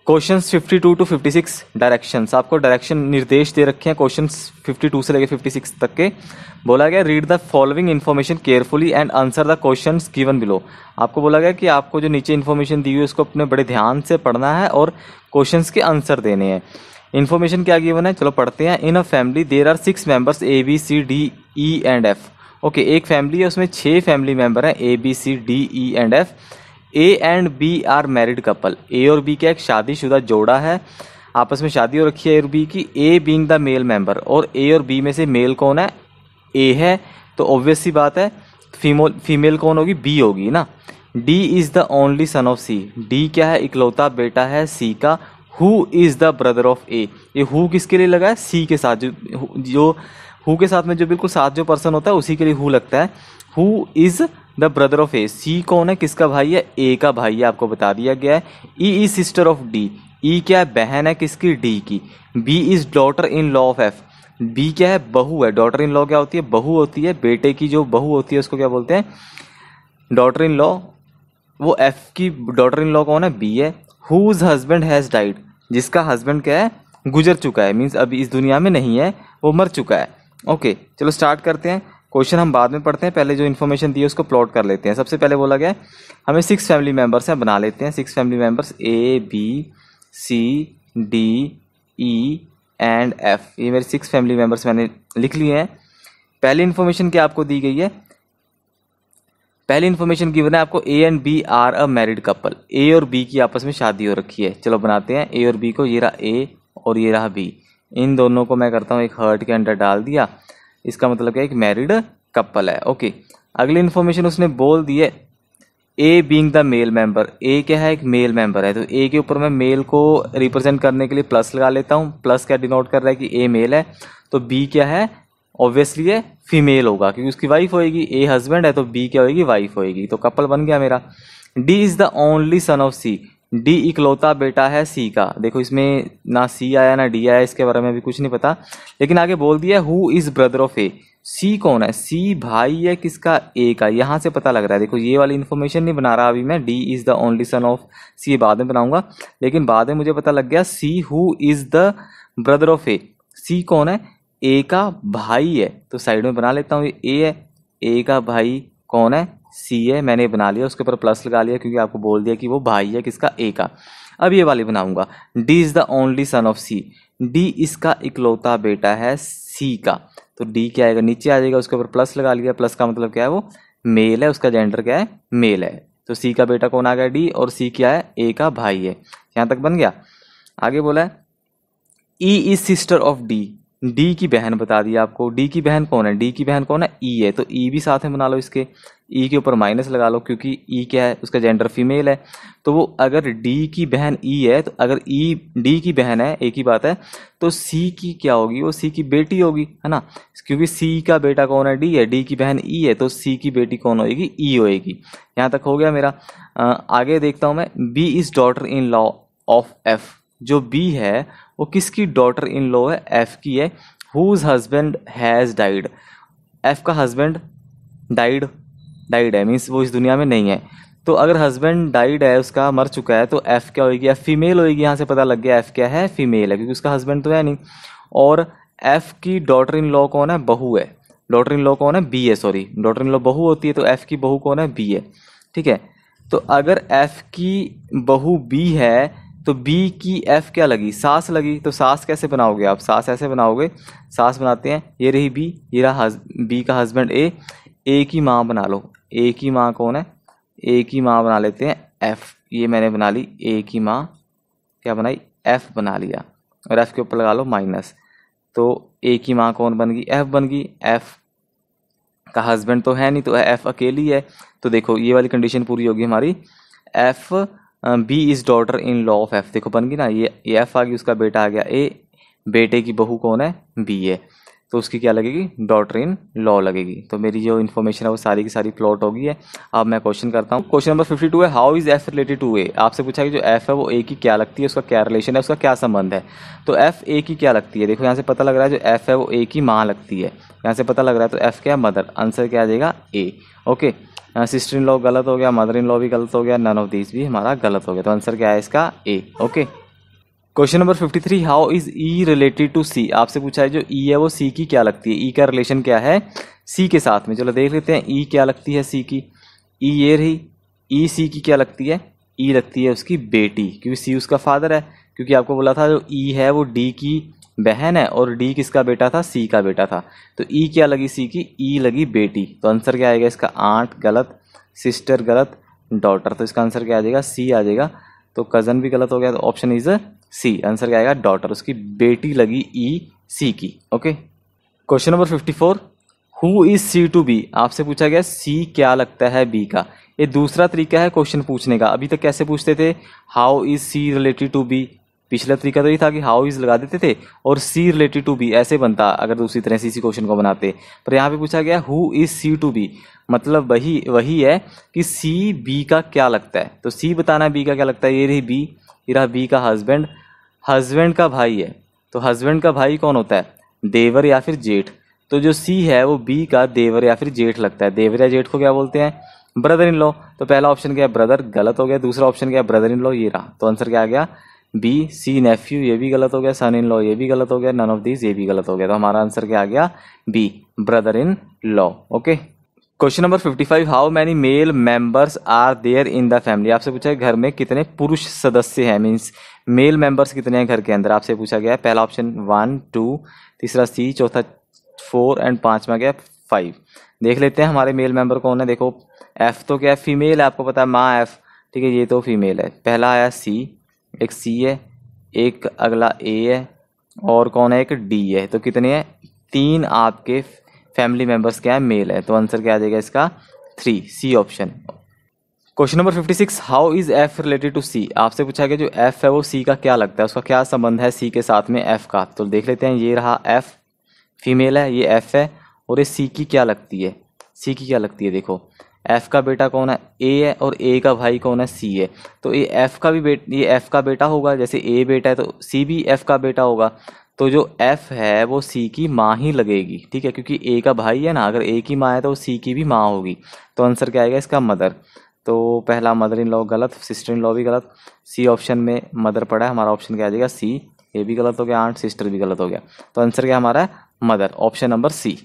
Questions 52 to 56 directions, आपको direction निर्देश दे रखे हैं क्वेश्चंस 52 से लेकर 56 तक के। बोला गया read the following information carefully and answer the questions given below. आपको बोला गया कि आपको जो नीचे इन्फॉर्मेशन दी हुई है उसको अपने बड़े ध्यान से पढ़ना है और क्वेश्चंस के आंसर देने हैं। इन्फॉर्मेशन क्या गिवन है, चलो पढ़ते हैं। In a family there are 6 members A B C D E and F. Okay, एक फैमिली है, उसमें 6 फैमिली मेंबर हैं A B C D E and F. A and B are married couple, A और B का एक शादीशुदा जोड़ा है, आपस में शादी हो रखी है ए और बी की। ए बीइंग द मेल मेंबर, और ए और बी में से मेल कौन है, ए है, तो ऑब्वियस सी बात है फीमेल कौन होगी, बी होगी ना। D is the only son of C, D क्या है, इकलौता बेटा है सी का। Who is the brother of A, ये हु किसके लिए लगा है, सी के साथ, जो हु के साथ में जो बिल्कुल साथ जो पर्सन होता है उसी के लिए हु लगता है। Who is the brother of A, C कौन है, किसका भाई है, ए का भाई है, आपको बता दिया गया है। E is sister of D, E क्या है, बहन है किसकी, डी की। B is daughter in law of F, B क्या है, बहू है। डॉटर इन लॉ क्या होती है, बहू होती है, बेटे की जो बहू होती है उसको क्या बोलते हैं, डॉटर इन लॉ। वो एफ की डॉटर इन लॉ कौन है, बी है। हुज हस्बैंड हैज डाइड, जिसका हस्बैंड क्या है, गुजर चुका है, मीन्स अभी इस दुनिया में नहीं है, वो मर चुका है। ओके, चलो स्टार्ट करते हैं। क्वेश्चन हम बाद में पढ़ते हैं, पहले जो इन्फॉर्मेशन दी है उसको प्लॉट कर लेते हैं। सबसे पहले बोला गया है हमें 6 फैमिली मेंबर्स हैं, बना लेते हैं 6 family members, A B C D E and F. ये मेरे 6 फैमिली मेंबर्स मैंने लिख लिए हैं। पहली इन्फॉर्मेशन क्या आपको दी गई है, पहली इन्फॉर्मेशन गिवन है आपको A and B are a married couple, A और बी की आपस में शादी हो रखी है। चलो बनाते हैं ए और बी को, ये रहा ए और ये रहा बी, इन दोनों को मैं करता हूँ एक हर्ट के अंदर डाल दिया, इसका मतलब क्या है, एक मैरिड कपल है। ओके, अगली इन्फॉर्मेशन उसने बोल दी है A being the male member, A क्या है, एक मेल मेंबर है, तो ए के ऊपर मैं मेल को रिप्रेजेंट करने के लिए प्लस लगा लेता हूँ। प्लस क्या डिनोट कर रहा है कि ए मेल है, तो बी क्या है, ऑब्वियसली ये फीमेल होगा क्योंकि उसकी वाइफ होएगी। ए हस्बैंड है तो बी क्या होएगी, वाइफ होएगी, तो कपल बन गया मेरा। D is the only son of C, D इकलौता बेटा है सी का। देखो इसमें ना सी आया ना डी आया, इसके बारे में भी कुछ नहीं पता, लेकिन आगे बोल दिया who is brother of A, C कौन है, सी भाई है किसका, ए का, यहाँ से पता लग रहा है। देखो ये वाली इन्फॉर्मेशन नहीं बना रहा अभी मैं, D is the only son of C बाद में बनाऊंगा, लेकिन बाद में मुझे पता लग गया C who is the brother of A, C कौन है, ए का भाई है, तो साइड में बना लेता हूँ, ये ए है, ए का भाई कौन है, सी है, मैंने बना लिया, उसके ऊपर प्लस लगा लिया क्योंकि आपको बोल दिया कि वो भाई है किसका, ए का। अब ये वाली बनाऊंगा, D is the only son of C, D इसका इकलौता बेटा है सी का, तो डी क्या आएगा, नीचे आ जाएगा, उसके ऊपर प्लस लगा लिया। प्लस का मतलब क्या है, वो मेल है, उसका जेंडर क्या है, मेल है, तो सी का बेटा कौन आ गया, डी, और सी क्या है, ए का भाई है। यहाँ तक बन गया। आगे बोला है E is sister of D, D की बहन बता दिया आपको। डी की बहन कौन है, डी की बहन कौन है, ई है, तो ई भी साथ में बना लो इसके, ई के ऊपर माइनस लगा लो क्योंकि ई क्या है, उसका जेंडर फीमेल है, तो वो अगर डी की बहन ई है, तो अगर ई डी की बहन है, एक ही बात है, तो सी की क्या होगी, वो सी की बेटी होगी, है ना, क्योंकि सी का बेटा कौन है, डी है, डी की बहन ई है, तो सी की बेटी कौन होगी, ई होएगी। यहाँ तक हो गया मेरा। आगे देखता हूँ मैं, B is daughter in law of F, जो बी है वो किसकी डॉटर इन लॉ है, एफ की है। Whose husband has died, F का हस्बैंड डाइड है, मीन्स वो इस दुनिया में नहीं है, तो अगर हस्बैंड डाइड है, उसका मर चुका है, तो एफ क्या होगी, एफ फीमेल होगी। यहाँ से पता लग गया एफ क्या है, फीमेल है, क्योंकि उसका हस्बैंड तो है नहीं। और एफ की डॉटर इन लॉ कौन है, बहू है, डॉटर इन लॉ कौन है, बी है, सॉरी डॉटर इन लॉ बहू होती है, तो एफ की बहू कौन है, बी है, ठीक है। तो अगर एफ की बहू बी है तो बी की एफ क्या लगी, सास लगी, तो सास कैसे बनाओगे आप, सास ऐसे बनाओगे, सास बनाते हैं, ये रही बी, ये रहा बी का हस्बैंड ए की माँ बना लो, ए की माँ कौन है, ए की माँ बना लेते हैं एफ, ये मैंने बना ली, ए की माँ क्या बनाई, एफ बना लिया, और एफ के ऊपर लगा लो माइनस, तो ए की माँ कौन बन गई, एफ बन गई। एफ का हस्बैंड तो है नहीं, तो एफ अकेली है, तो देखो ये वाली कंडीशन पूरी होगी हमारी, F B is daughter in law of F, देखो बन गई ना, ये एफ आ गई, उसका बेटा आ गया ए, बेटे की बहू कौन है, बी है, तो उसकी क्या लगेगी, डॉटर इन लॉ लगेगी। तो मेरी जो इन्फॉर्मेशन है वो सारी की सारी प्लॉट होगी है। अब मैं क्वेश्चन करता हूँ। क्वेश्चन नंबर 52 है, how is F related to A, आपसे पूछा कि जो एफ है वो ए की क्या लगती है, उसका क्या रिलेशन है, उसका क्या संबंध है। तो एफ ए की क्या लगती है, देखो यहाँ से पता लग रहा है जो एफ है वो ए की माँ लगती है, यहाँ से पता लग रहा है, तो एफ क्या है, मदर, आंसर क्या आ जाएगा, ए। ओके, सिस्टर इन लॉ गलत हो गया, मदर इन लॉ भी गलत हो गया, नन ऑफ दीज भी हमारा गलत हो गया, तो आंसर क्या है इसका, A. Okay. Question number 53, how is E related to C. आपसे पूछा है जो ई है वो सी की क्या लगती है, ई का रिलेशन क्या है सी के साथ में। चलो देख लेते हैं ई क्या लगती है सी की। ई ये रही, ई सी की क्या लगती है, ई लगती है उसकी बेटी, क्योंकि सी उसका फादर है। क्योंकि आपको बोला था जो ई है वो डी की बहन है और डी किसका बेटा था, सी का बेटा था। तो ई क्या लगी सी की, ई लगी बेटी। तो आंसर क्या आएगा इसका, आंट गलत, सिस्टर गलत, डॉटर। तो इसका आंसर क्या आ जाएगा, सी आ जाएगा। तो कजन भी गलत हो गया, तो ऑप्शन इज सी। आंसर क्या आएगा, डॉटर, उसकी बेटी लगी ई सी की। Okay, question number 54, who is C to B. आपसे पूछा गया सी क्या लगता है बी का। ये दूसरा तरीका है क्वेश्चन पूछने का। अभी तक कैसे पूछते थे, how is C related to B. पिछला तरीका तो ये था कि हाउ इज लगा देते थे और सी रिलेटेड टू बी ऐसे बनता अगर दूसरी तरह से इसी क्वेश्चन को बनाते। पर यहाँ पे पूछा गया who is C to B, मतलब वही है कि सी बी का क्या लगता है। तो सी बताना है बी का क्या लगता है। ये रही बी, ये रहा बी का हस्बैंड, हस्बैंड का भाई है। तो हस्बैंड का भाई कौन होता है, देवर या फिर जेठ। तो जो सी है वो बी का देवर या फिर जेठ लगता है। देवर या जेठ को क्या बोलते हैं, ब्रदर इन लॉ। तो पहला ऑप्शन क्या है, ब्रदर, गलत हो गया। दूसरा ऑप्शन क्या है, ब्रदर इन लॉ, ये रहा। तो आंसर क्या आ गया, बी। सी नेफ्यू, ये भी गलत हो गया। सन इन लॉ, ये भी गलत हो गया। नन ऑफ दीज, ये भी गलत हो गया। तो हमारा आंसर क्या आ गया, B, brother in law. Okay, question number 55, how many male members are there in the family. आपसे पूछा है घर में कितने पुरुष सदस्य हैं, मीन्स मेल मेंबर्स कितने हैं घर के अंदर। आपसे पूछा गया है पहला ऑप्शन 1 2, तीसरा सी, चौथा 4 एंड पांचवा गया 5। देख लेते हैं हमारे मेल मेंबर कौन है। देखो एफ तो क्या है, फीमेल है, आपको पता है माँ एफ, ठीक है, ये तो फीमेल है। पहला आया सी, एक सी है, एक अगला ए है और कौन है, एक डी है। तो कितने हैं, 3 आपके फैमिली मेंबर्स क्या है, मेल है। तो आंसर क्या आ जाएगा इसका, 3, C option. Question number 56, how is F related to C. आपसे पूछा गया जो एफ है वो सी का क्या लगता है, उसका क्या संबंध है सी के साथ में एफ का। तो देख लेते हैं, ये रहा एफ, फीमेल है, ये एफ है और ये सी की क्या लगती है, सी की क्या लगती है। देखो एफ का बेटा कौन है, ए है, और ए का भाई कौन है, सी है। तो ये एफ का भी ये एफ का बेटा होगा, जैसे ए बेटा है तो सी भी एफ का बेटा होगा। तो जो एफ है वो सी की माँ ही लगेगी, ठीक है, क्योंकि ए का भाई है ना, अगर ए की माँ है तो सी की भी माँ होगी। तो आंसर क्या आएगा इसका, मदर। तो पहला मदर इन लॉ गलत, सिस्टर इन लॉ भी गलत, सी ऑप्शन में मदर पड़ा है। हमारा ऑप्शन क्या आ जाएगा, सी। ये भी गलत हो गया, आंट सिस्टर भी गलत हो गया। तो आंसर क्या हमारा है, मदर, ऑप्शन नंबर सी।